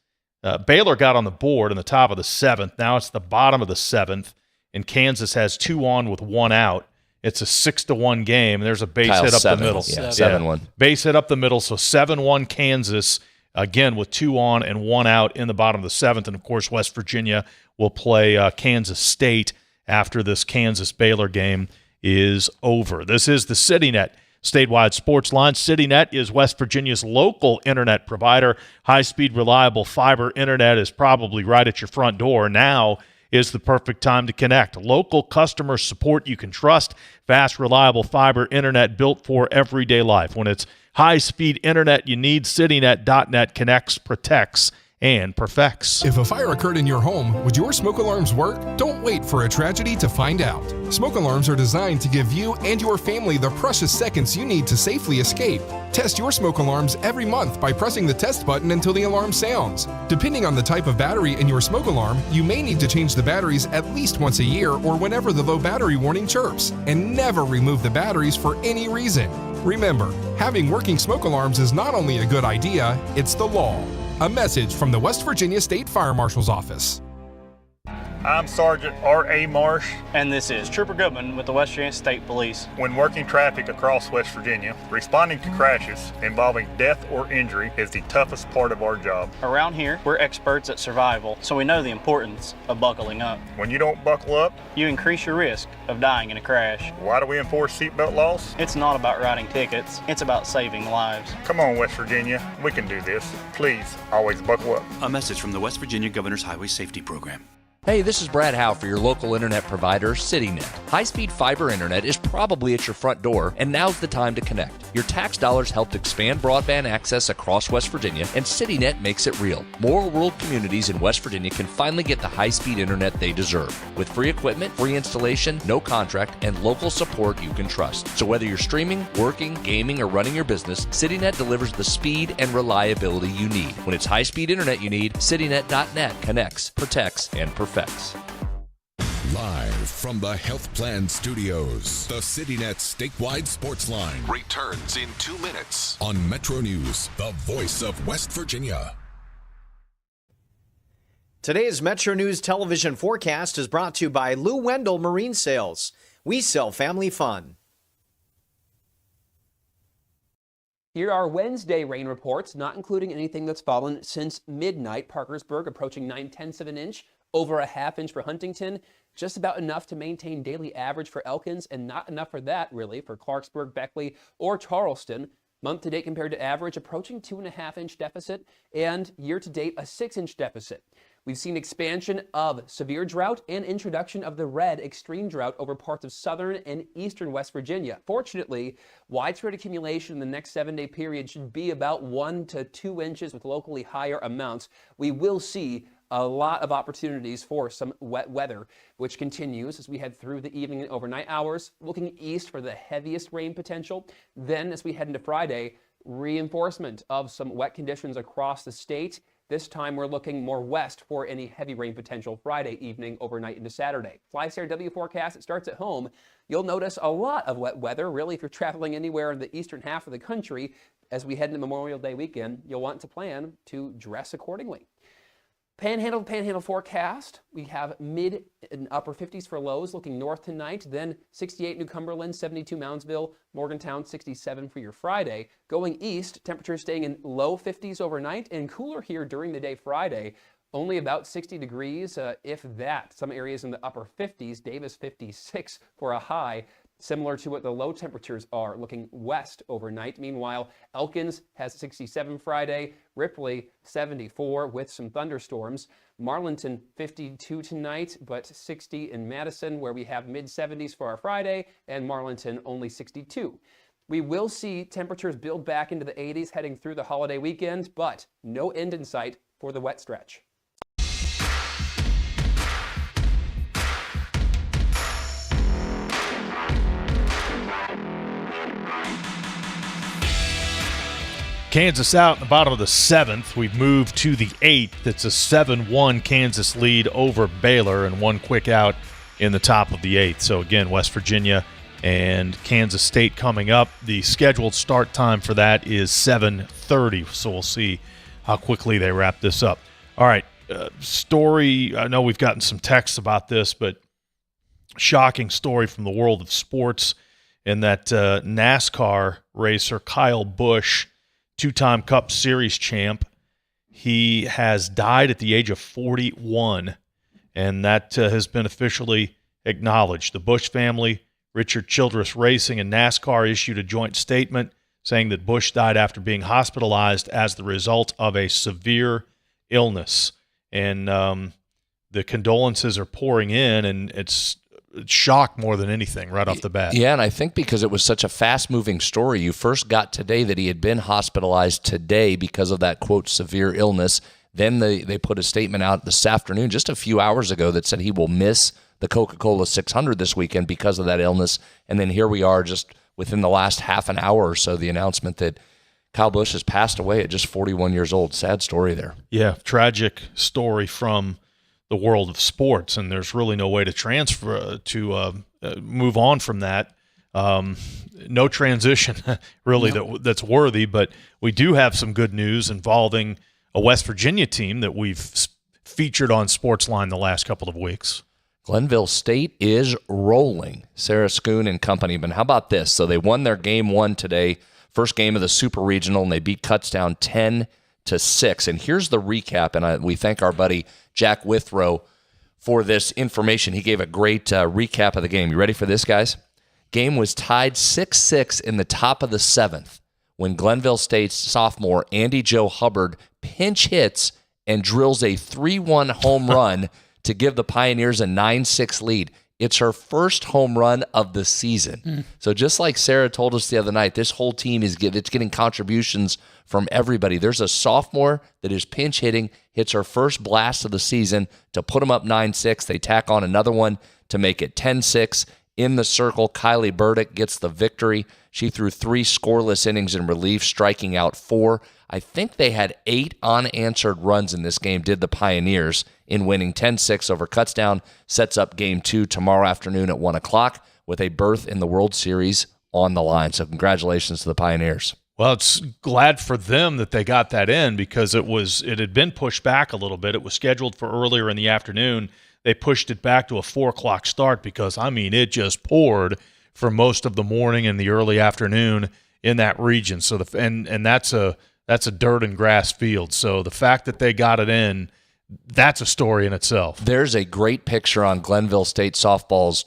Baylor got on the board in the top of the 7th. Now it's the bottom of the 7th, and Kansas has 2 on with 1 out. It's a 6-1 game, and there's a base hit up the middle. Yeah, 7-1. Base hit up the middle, so 7-1 Kansas, again with 2 on and 1 out in the bottom of the 7th. And, of course, West Virginia will play Kansas State after this Kansas-Baylor game is over. This is the CityNet statewide sports line. CityNet is West Virginia's local internet provider. High-speed, reliable fiber internet is probably right at your front door. Now is the perfect time to connect. Local customer support you can trust. Fast, reliable fiber internet built for everyday life. When it's high-speed internet you need, CityNet.net connects, protects, and perfects. If a fire occurred in your home, would your smoke alarms work? Don't wait for a tragedy to find out. Smoke alarms are designed to give you and your family the precious seconds you need to safely escape. Test your smoke alarms every month by pressing the test button until the alarm sounds. Depending on the type of battery in your smoke alarm, you may need to change the batteries at least once a year or whenever the low battery warning chirps. And never remove the batteries for any reason. Remember, having working smoke alarms is not only a good idea, it's the law. A message from the West Virginia State Fire Marshal's Office. I'm Sergeant R.A. Marsh. And this is Trooper Goodman with the West Virginia State Police. When working traffic across West Virginia, responding to crashes involving death or injury is the toughest part of our job. Around here, we're experts at survival, so we know the importance of buckling up. When you don't buckle up, you increase your risk of dying in a crash. Why do we enforce seatbelt laws? It's not about writing tickets, it's about saving lives. Come on, West Virginia, we can do this. Please, always buckle up. A message from the West Virginia Governor's Highway Safety Program. Hey, this is Brad Howe for your local internet provider, CityNet. High-speed fiber internet is probably at your front door, and now's the time to connect. Your tax dollars helped expand broadband access across West Virginia, and CityNet makes it real. More rural communities in West Virginia can finally get the high-speed internet they deserve. With free equipment, free installation, no contract, and local support you can trust. So whether you're streaming, working, gaming, or running your business, CityNet delivers the speed and reliability you need. When it's high-speed internet you need, CityNet.net connects, protects, and perfects. Live from the Health Plan Studios, the CityNet statewide sports line returns in 2 minutes on MetroNews, the voice of West Virginia. Today's MetroNews television forecast is brought to you by Lou Wendell Marine Sales. We sell family fun. Here are Wednesday rain reports, not including anything that's fallen since midnight. Parkersburg approaching 9/10 of an inch. Over a half inch for Huntington, just about enough to maintain daily average for Elkins, and not enough for that, really, for Clarksburg, Beckley, or Charleston. Month to date compared to average, approaching 2.5-inch deficit, and year to date, a 6-inch deficit. We've seen expansion of severe drought and introduction of the red extreme drought over parts of southern and eastern West Virginia. Fortunately, widespread accumulation in the next 7-day period should be about 1 to 2 inches with locally higher amounts. We will see a lot of opportunities for some wet weather, which continues as we head through the evening and overnight hours, looking east for the heaviest rain potential. Then as we head into Friday, reinforcement of some wet conditions across the state. This time we're looking more west for any heavy rain potential Friday evening, overnight into Saturday. FlySair forecast, it starts at home. You'll notice a lot of wet weather, really, if you're traveling anywhere in the eastern half of the country. As we head into Memorial Day weekend, you'll want to plan to dress accordingly. Panhandle forecast. We have mid and upper 50s for lows looking north tonight, then 68 New Cumberland, 72 Moundsville, Morgantown 67 for your Friday. Going east, temperatures staying in low 50s overnight and cooler here during the day Friday. Only about 60 degrees, if that. Some areas in the upper 50s, Davis 56 for a high. Similar to what the low temperatures are looking west overnight. Meanwhile, Elkins has 67 Friday, Ripley 74 with some thunderstorms. Marlinton 52 tonight, but 60 in Madison, where we have mid-70s for our Friday, and Marlinton only 62. We will see temperatures build back into the 80s heading through the holiday weekend, but no end in sight for the wet stretch. Kansas out in the bottom of the 7th. We've moved to the 8th. It's a 7-1 Kansas lead over Baylor and one quick out in the top of the 8th. So, again, West Virginia and Kansas State coming up. The scheduled start time for that is 7:30, so we'll see how quickly they wrap this up. All right, story. I know we've gotten some texts about this, but shocking story from the world of sports in that NASCAR racer Kyle Busch, two-time Cup Series champ, he has died at the age of 41, and that has been officially acknowledged. The Busch family, Richard Childress Racing, and NASCAR issued a joint statement saying that Busch died after being hospitalized as the result of a severe illness. And the condolences are pouring in, and it's shock more than anything right off the bat. Yeah, and I think because it was such a fast-moving story, you first got today that he had been hospitalized today because of that, quote, severe illness. Then they put a statement out this afternoon, just a few hours ago, that said he will miss the Coca-Cola 600 this weekend because of that illness. And then here we are just within the last half an hour or so, the announcement that Kyle Busch has passed away at just 41 years old. Sad story there. Yeah, tragic story from the world of sports, and there's really no way to transfer to move on from that. No transition really that's worthy, but we do have some good news involving a West Virginia team that we've featured on Sportsline the last couple of weeks. Glenville State is rolling. Sarah Schoon and company. But how about this? So they won their game one today, first game of the Super Regional, and they beat Kutztown 10-6. And here's the recap, and we thank our buddy Jack Withrow for this information. He gave a great recap of the game. You ready for this, guys? Game was tied 6-6 in the top of the 7th when Glenville State's sophomore Andy Joe Hubbard pinch hits and drills a 3-1 home run to give the Pioneers a 9-6 lead. It's her first home run of the season. So just like Sarah told us the other night, this whole team it's getting contributions from everybody. There's a sophomore that is pinch hitting, hits her first blast of the season to put them up 9-6. They tack on another one to make it 10-6. In the circle, Kylie Burdick gets the victory. She threw 3 scoreless innings in relief, striking out 4. I think they had 8 unanswered runs in this game, did the Pioneers, in winning 10-6 over Kutztown. Sets up Game 2 tomorrow afternoon at 1 o'clock with a berth in the World Series on the line. So congratulations to the Pioneers. Well, it's glad for them that they got that in because it had been pushed back a little bit. It was scheduled for earlier in the afternoon. They pushed it back to a 4 o'clock start because, it just poured for most of the morning and the early afternoon in that region. So and that's a dirt and grass field. So the fact that they got it in that's a story in itself. There's a great picture on Glenville State Softball's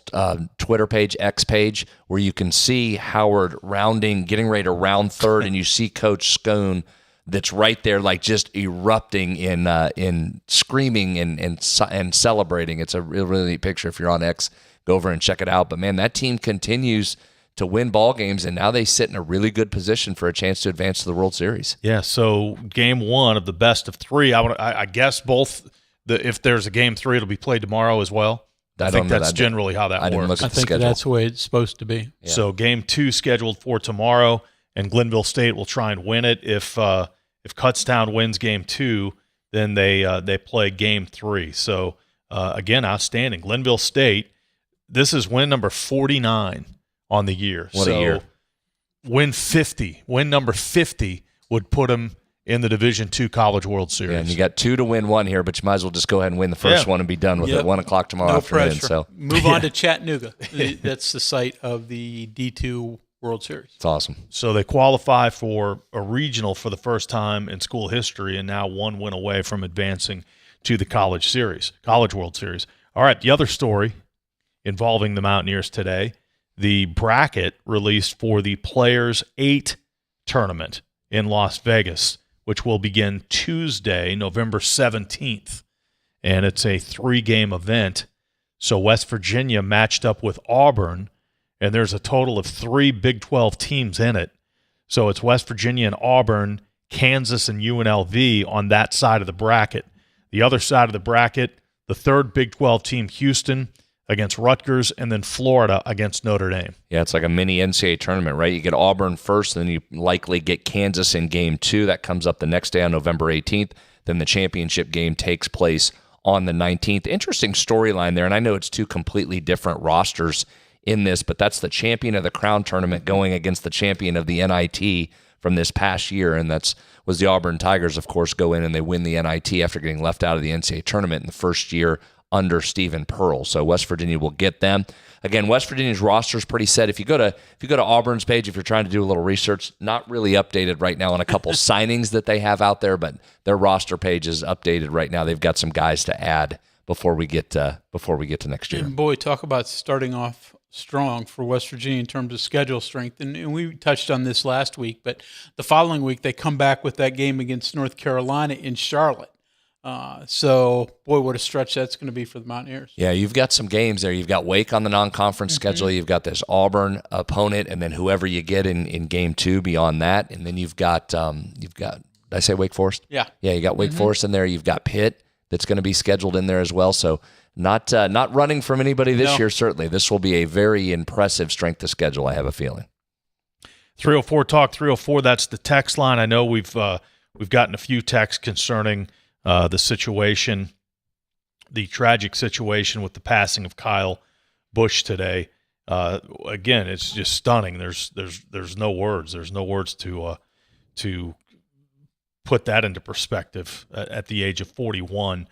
Twitter page, X page, where you can see Howard getting ready to round third, and you see Coach Scone that's right there, like just erupting in screaming and celebrating. It's a really neat picture. If you're on X, go over and check it out. But man, that team continues to win ball games, and now they sit in a really good position for a chance to advance to the World Series. Yeah, so game one of the best of three. I guess both. If there's a game three, it'll be played tomorrow as well. I think that's generally how that works. I think that's the way it's supposed to be. Yeah. So game two scheduled for tomorrow, and Glenville State will try and win it. If Kutztown wins game two, then they play game three. So again, outstanding. Glenville State. This is win number 49 on the year. What a year. Win number 50 would put them in the Division II College World Series. Yeah, and you got 2 to win one here, but you might as well just go ahead and win the first one and be done with it. 1 o'clock tomorrow afternoon. Pressure. So move on to Chattanooga. That's the site of the D2 World Series. It's awesome. So they qualify for a regional for the first time in school history, and now 1 win away from advancing to the College World Series. All right, the other story involving the Mountaineers today, the bracket released for the Players 8 tournament in Las Vegas, which will begin Tuesday, November 17th. And it's a 3-game event. So West Virginia matched up with Auburn, and there's a total of 3 Big 12 teams in it. So it's West Virginia and Auburn, Kansas and UNLV on that side of the bracket. The other side of the bracket, the 3rd Big 12 team, Houston, against Rutgers, and then Florida against Notre Dame. Yeah, it's like a mini NCAA tournament, right? You get Auburn first, then you likely get Kansas in game 2. That comes up the next day on November 18th. Then the championship game takes place on the 19th. Interesting storyline there, and I know it's 2 completely different rosters in this, but that's the champion of the Crown tournament going against the champion of the NIT from this past year, and was the Auburn Tigers, of course, go in and they win the NIT after getting left out of the NCAA tournament in the first year under Stephen Pearl. So West Virginia will get them. Again, West Virginia's roster is pretty set. If you go to Auburn's page, if you're trying to do a little research, not really updated right now on a couple signings that they have out there, but their roster page is updated right now. They've got some guys to add before we get to next year. And boy, talk about starting off strong for West Virginia in terms of schedule strength. And we touched on this last week, but the following week they come back with that game against North Carolina in Charlotte. So, boy, what a stretch that's going to be for the Mountaineers. Yeah, you've got some games there. You've got Wake on the non-conference schedule. You've got this Auburn opponent, and then whoever you get in game 2 beyond that. And then you've got did I say Wake Forest? Yeah. Yeah, you got Wake Forest in there. You've got Pitt that's going to be scheduled in there as well. So not running from anybody this year, certainly. This will be a very impressive strength of schedule, I have a feeling. 304 Talk 304, that's the text line. I know we've gotten a few texts concerning the situation, the tragic situation with the passing of Kyle Busch today. Again, it's just stunning. There's no words. There's no words to put that into perspective at the age of 41.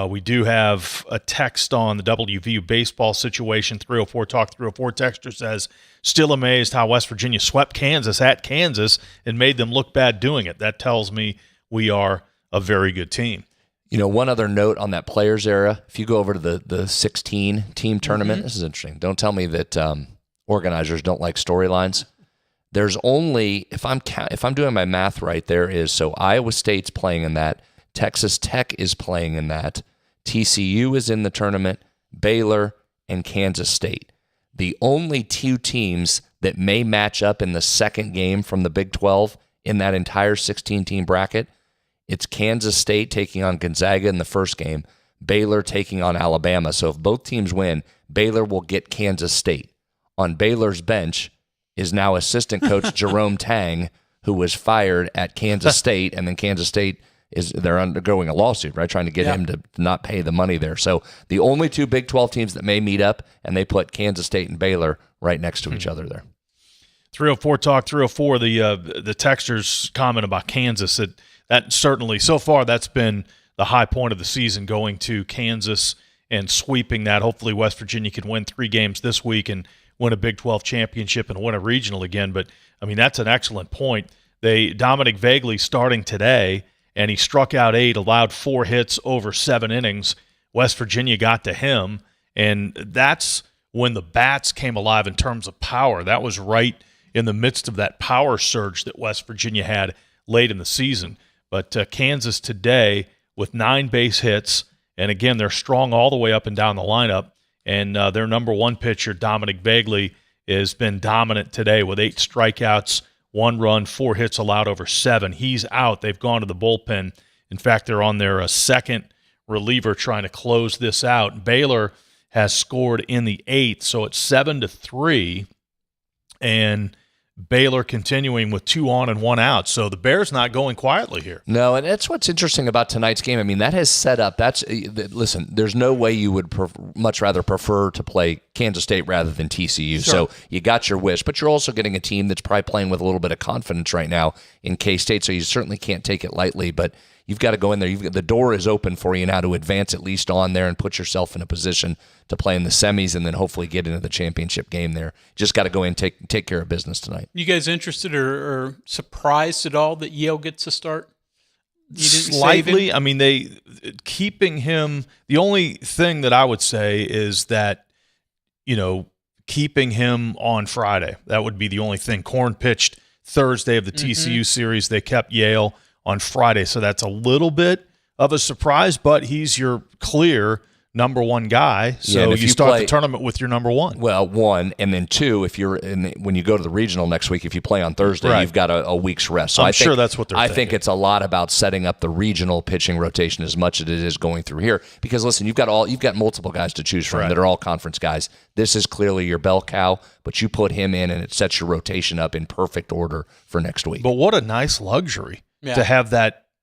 We do have a text on the WVU baseball situation. 304 Talk 304 texter says, still amazed how West Virginia swept Kansas at Kansas and made them look bad doing it. That tells me we are a very good team. You know, one other note on that players era, if you go over to the 16-team tournament, this is interesting. Don't tell me that organizers don't like storylines. There's only, if I'm doing my math right, there is, so Iowa State's playing in that, Texas Tech is playing in that, TCU is in the tournament, Baylor, and Kansas State. The only 2 teams that may match up in the second game from the Big 12 in that entire 16-team bracket, it's Kansas State taking on Gonzaga in the first game, Baylor taking on Alabama. So if both teams win, Baylor will get Kansas State. On Baylor's bench is now assistant coach Jerome Tang, who was fired at Kansas State, and then Kansas State they're undergoing a lawsuit, right, trying to get him to not pay the money there. So the only 2 Big 12 teams that may meet up, and they put Kansas State and Baylor right next to each other there. 304 Talk 304, the texters comment about Kansas, that certainly, so far, that's been the high point of the season, going to Kansas and sweeping that. Hopefully West Virginia can win 3 games this week and win a Big 12 championship and win a regional again. But, I mean, that's an excellent point. Dominic Vagley starting today, and he struck out 8, allowed 4 hits over 7 innings. West Virginia got to him, and that's when the bats came alive in terms of power. That was right in the midst of that power surge that West Virginia had late in the season. But Kansas today with 9 base hits, and again, they're strong all the way up and down the lineup, and their number 1 pitcher, Dominic Bagley, has been dominant today with 8 strikeouts, 1 run, 4 hits allowed over 7. He's out. They've gone to the bullpen. In fact, they're on their second reliever trying to close this out. Baylor has scored in the 8th, so it's 7-3, and Baylor continuing with 2 on and 1 out. So the Bears not going quietly here. No, and that's what's interesting about tonight's game. I mean, that has set up. Listen, there's no way you would much rather prefer to play Kansas State rather than TCU. Sure. So you got your wish, but you're also getting a team that's probably playing with a little bit of confidence right now in K-State, so you certainly can't take it lightly, but you've got to go in there. The door is open for you now to advance at least on there and put yourself in a position to play in the semis and then hopefully get into the championship game there. Just got to go in and take care of business tonight. You guys interested or surprised at all that Yale gets a start? You didn't Slightly. save him? I mean, keeping him, the only thing that I would say is that, keeping him on Friday. That would be the only thing. Korn pitched Thursday of the TCU series. They kept Yale on Friday, so that's a little bit of a surprise, but he's your clear number 1 guy, so you start the tournament with your number 1. Well, 1, and then 2, if you're when you go to the regional next week, if you play on Thursday, you've got a week's rest. So I'm sure that's what they're thinking. I think it's a lot about setting up the regional pitching rotation as much as it is going through here. Because listen, you've got multiple guys to choose from that are all conference guys. This is clearly your bell cow, but you put him in, and it sets your rotation up in perfect order for next week. But what a nice luxury to have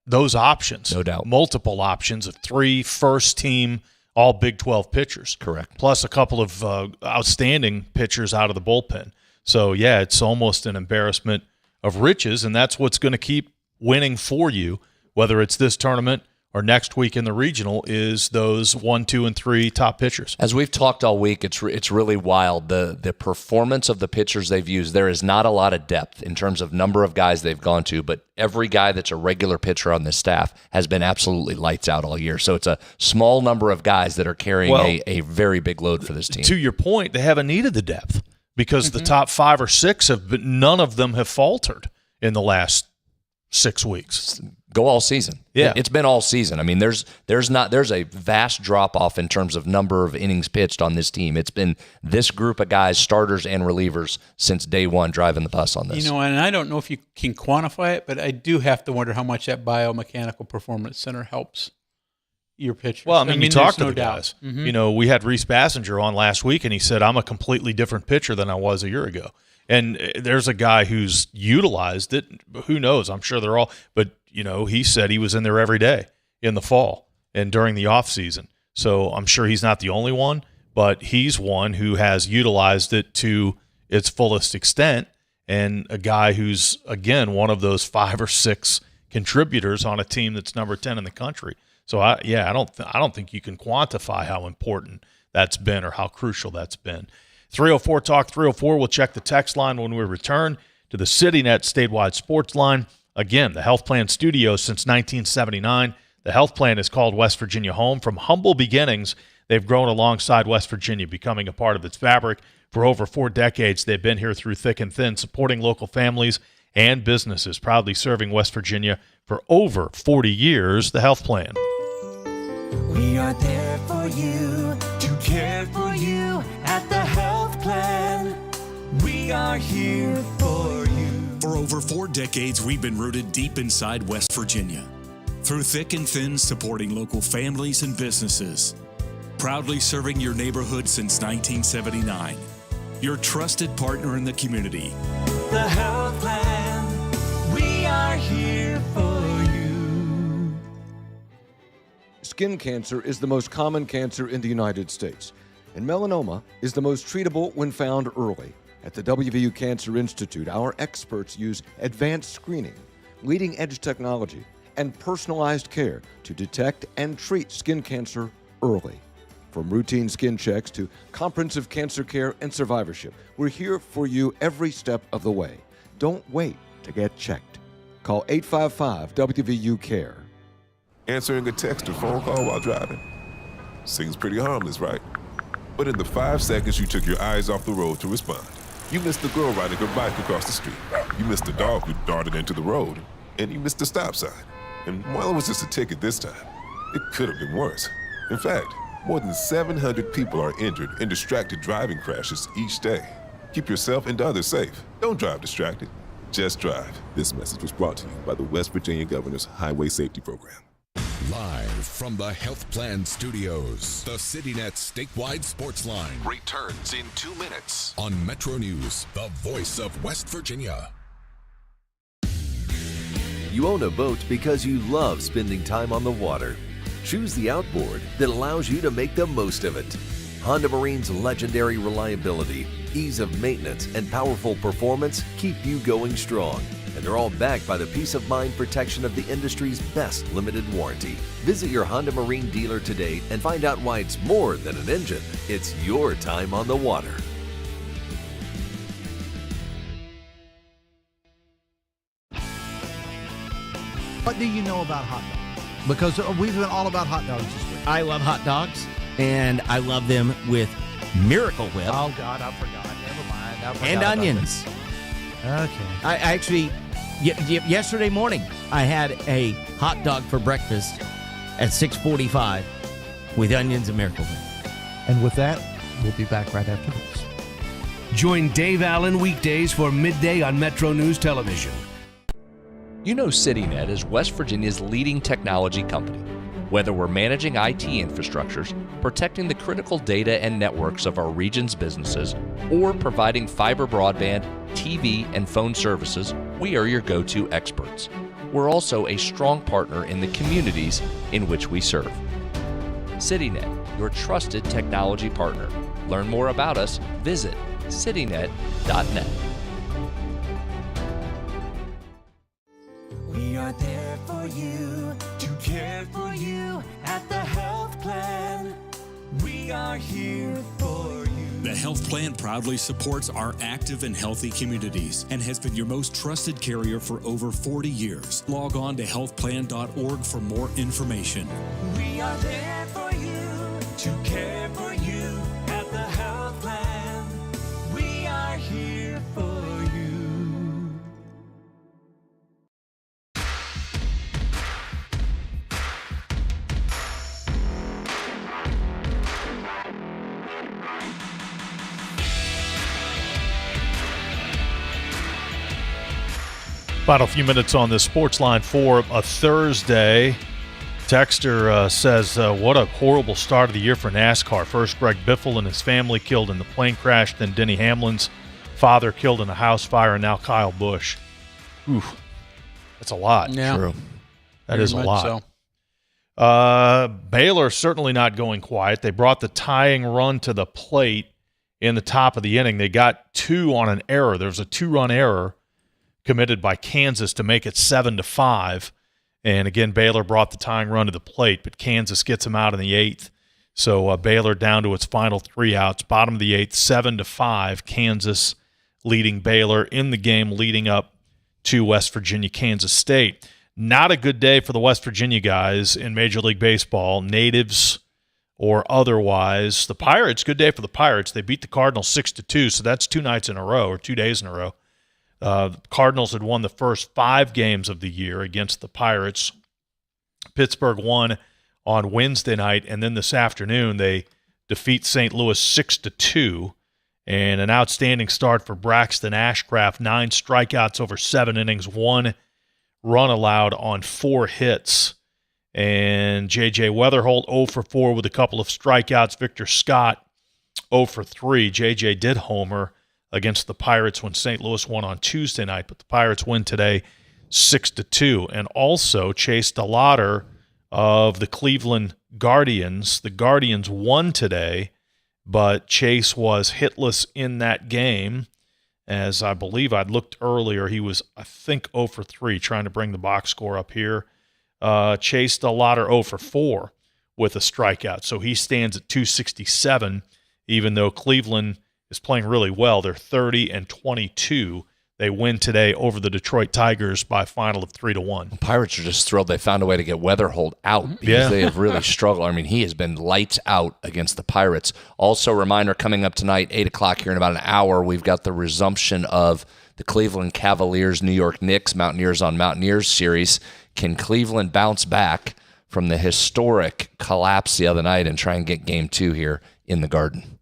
those options. No doubt. Multiple options of 3 first-team all Big 12 pitchers. Correct. Plus a couple of outstanding pitchers out of the bullpen. So, yeah, it's almost an embarrassment of riches, and that's what's going to keep winning for you, whether it's this tournament or next week in the regional, is those 1, 2, and 3 top pitchers. As we've talked all week, it's really wild. The performance of the pitchers they've used, there is not a lot of depth in terms of number of guys they've gone to, but every guy that's a regular pitcher on this staff has been absolutely lights out all year. So it's a small number of guys that are carrying a very big load for this team. To your point, they haven't needed the depth because the top 5 or 6 none of them have faltered in the last 6 weeks. Go all season. Yeah. It's been all season. I mean, there's a vast drop-off in terms of number of innings pitched on this team. It's been this group of guys, starters and relievers, since day one driving the bus on this. And I don't know if you can quantify it, but I do have to wonder how much that biomechanical performance center helps your pitchers. Well, I mean you talk to the guys. Mm-hmm. We had Reese Bassinger on last week, and he said, I'm a completely different pitcher than I was a year ago. And there's a guy who's utilized it. Who knows? I'm sure they're all – but, he said he was in there every day in the fall and during the off season. So I'm sure he's not the only one, but he's one who has utilized it to its fullest extent, and a guy who's, again, one of those 5 or 6 contributors on a team that's number 10 in the country. So, I don't think you can quantify how important that's been or how crucial that's been. 304 Talk 304. We'll check the text line when we return to the CityNet statewide sports line. Again, the Health Plan Studios since 1979. The Health Plan is called West Virginia home. From humble beginnings, they've grown alongside West Virginia, becoming a part of its fabric. For over 4 decades, they've been here through thick and thin, supporting local families and businesses, proudly serving West Virginia for over 40 years. The Health Plan. We are there for you, to care for you at the Health Plan. We are here for you. For over 4 decades, we've been rooted deep inside West Virginia. Through thick and thin, supporting local families and businesses. Proudly serving your neighborhood since 1979. Your trusted partner in the community. The Health Plan. We are here for you. Skin cancer is the most common cancer in the United States, and melanoma is the most treatable when found early. At the WVU Cancer Institute, our experts use advanced screening, leading-edge technology, and personalized care to detect and treat skin cancer early. From routine skin checks to comprehensive cancer care and survivorship, we're here for you every step of the way. Don't wait to get checked. Call 855-WVU-CARE. Answering a text or phone call while driving. Seems pretty harmless, right? But in the 5 seconds you took your eyes off the road to respond, you missed the girl riding her bike across the street. You missed the dog who darted into the road. And you missed the stop sign. And while it was just a ticket this time, it could have been worse. In fact, more than 700 people are injured in distracted driving crashes each day. Keep yourself and others safe. Don't drive distracted. Just drive. This message was brought to you by the West Virginia Governor's Highway Safety Program. Live from the Health Plan Studios, the CityNet statewide Sportsline Returns in 2 minutes. on MetroNews, the voice of West Virginia. You own a boat because you love spending time on the water. Choose the outboard that allows you to make the most of it. Honda Marine's legendary reliability, ease of maintenance, and powerful performance keep you going strong. And they're all backed by the peace of mind protection of the industry's best limited warranty. Visit your Honda Marine dealer today and find out why it's more than an engine. It's your time on the water. What do you know about hot dogs? Because we've been all about hot dogs this week. I love hot dogs, and I love them with Miracle Whip. Oh, God, I forgot. Never mind. I forgot and about onions. that. Okay. I actually, yesterday morning, I had a hot dog for breakfast at 6:45 with onions and Miracle Whip. And with that, we'll be back right after this. Join Dave Allen weekdays for midday on MetroNews Television. You know CityNet is West Virginia's leading technology company. Whether we're managing IT infrastructures, protecting the critical data and networks of our region's businesses, or providing fiber broadband, TV, and phone services, we are your go-to experts. We're also a strong partner in the communities in which we serve. CityNet, your trusted technology partner. Learn more about us, visit citynet.net. We are there for you, to care for you at the Health Plan. We are here for you. The Health Plan proudly supports our active and healthy communities and has been your most trusted carrier for over 40 years. Log on to healthplan.org for more information. We are there for you, to care for you at the Health Plan. We are here for you. Final few minutes on this Sportsline for a Thursday. Texter says, what a horrible start of the year for NASCAR. First, Greg Biffle and his family killed in the plane crash. Then Denny Hamlin's father killed in a house fire. And now Kyle Busch. Oof. That's a lot. Yeah. True. That Very is a much lot. so. Baylor certainly not going quiet. They brought the tying run to the plate in the top of the inning. They got 2 on an error. There was a 2-run error committed by Kansas to make it 7-5. And again, Baylor brought the tying run to the plate, but Kansas gets them out in the 8th. So Baylor down to its final 3 outs. Bottom of the 8th, 7-5. Kansas leading Baylor in the game leading up to West Virginia, Kansas State. Not a good day for the West Virginia guys in Major League Baseball, natives or otherwise. The Pirates, good day for the Pirates. They beat the Cardinals 6-2, so that's 2 nights in a row or 2 days in a row. The Cardinals had won the first 5 games of the year against the Pirates. Pittsburgh won on Wednesday night, and then this afternoon they defeat St. Louis 6-2. And an outstanding start for Braxton Ashcraft, 9 strikeouts over 7 innings, 1 run allowed on 4 hits. And J.J. Weatherholt 0 for 4 with a couple of strikeouts. Victor Scott 0 for 3. J.J. did homer against the Pirates when St. Louis won on Tuesday night, but the Pirates win today 6-2. And also Chase DeLauter of the Cleveland Guardians. The Guardians won today, but Chase was hitless in that game. As I believe I'd looked earlier, he was, I think, 0 for 3, trying to bring the box score up here. Chase DeLauter 0 for 4 with a strikeout. So he stands at 267, even though Cleveland is playing really well. They're 30-22. they win today over the Detroit Tigers by a final of 3-1. Pirates are just thrilled they found a way to get Weatherholt out because they have really struggled. I mean, he has been lights out against the Pirates. Also, reminder coming up tonight, 8 o'clock here in about an hour, we've got the resumption of the Cleveland Cavaliers, New York Knicks, Mountaineers on Mountaineers series. Can Cleveland bounce back from the historic collapse the other night and try and get game 2 here in the Garden?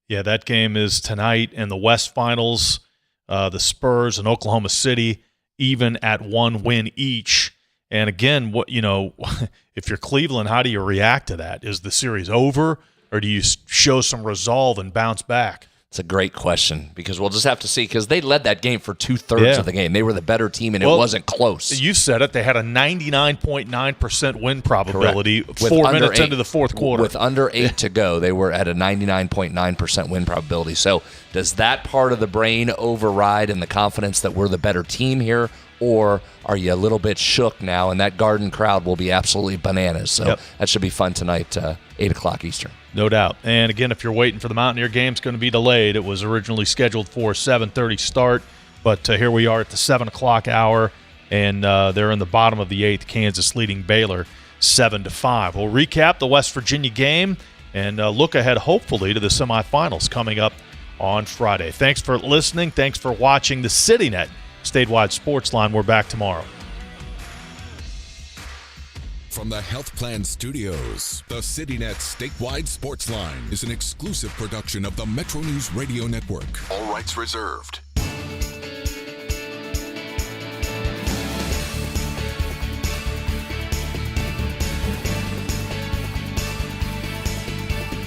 Yeah, that game is tonight in the West Finals. The Spurs and Oklahoma City even at 1 win each. And again, if you're Cleveland, how do you react to that? Is the series over, or do you show some resolve and bounce back? It's a great question because we'll just have to see because they led that game for 2/3 of the game. They were the better team, and it wasn't close. You said it. They had a 99.9% win probability 4 minutes into the fourth quarter. With under 8 to go, they were at a 99.9% win probability. So does that part of the brain override in the confidence that we're the better team here, or are you a little bit shook now? And that Garden crowd will be absolutely bananas. So that should be fun tonight, 8 o'clock Eastern. No doubt. And again, if you're waiting for the Mountaineer game, it's going to be delayed. It was originally scheduled for a 7:30 start, but here we are at the 7 o'clock hour, and they're in the bottom of the 8th, Kansas leading Baylor 7-5. We'll recap the West Virginia game and look ahead, hopefully, to the semifinals coming up on Friday. Thanks for listening. Thanks for watching the CityNet Statewide Sportsline. We're back tomorrow. From the Health Plan Studios, the CityNet Statewide Sportsline is an exclusive production of the MetroNews Radio Network. All rights reserved.